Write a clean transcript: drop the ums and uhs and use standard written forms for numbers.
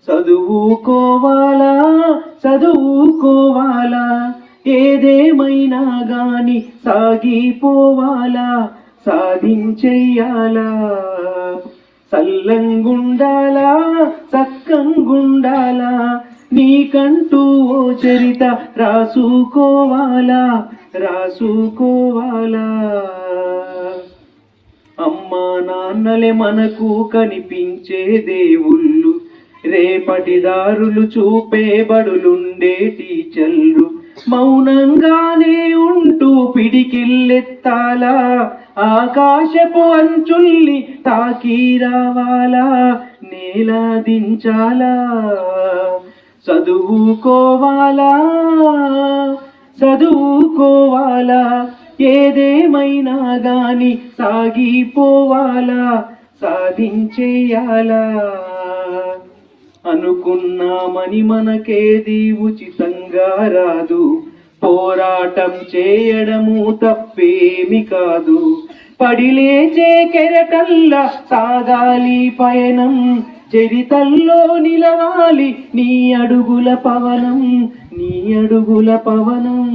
చదువుకోవాలా చదువుకోవాలా ఏదేమైనా గాని సాగిపోవాలా సాధించెయ్యాలా సల్లంగుండాలా సక్కంగుండాలా నీకంటూ ఓ చరిత రాసుకోవాలా రాసుకోవాలా అమ్మా నాన్నలే మనకు కనిపించే దేవుళ్ళు రేపటి దారులు చూపే బడులుండే టీచర్లు మౌనంగానే ఉంటూ పిడికిల్లెత్తాలా ఆకాశపు అంచుల్ని తాకి రావాలా నేలా దించాలా చదువుకోవాలా చదువుకోవాలా ఏదేమైనా గాని సాగిపోవాలా సాధించేయాలా అనుకున్నామని మనకేది ఉచితంగా రాదు పోరాటం చేయడము తప్పేమి కాదు పడిలేచే కెరటల్లా సాగాలి పయనం చరితల్లో నిలవాలి నీ అడుగుల పవనం నీ అడుగుల పవనం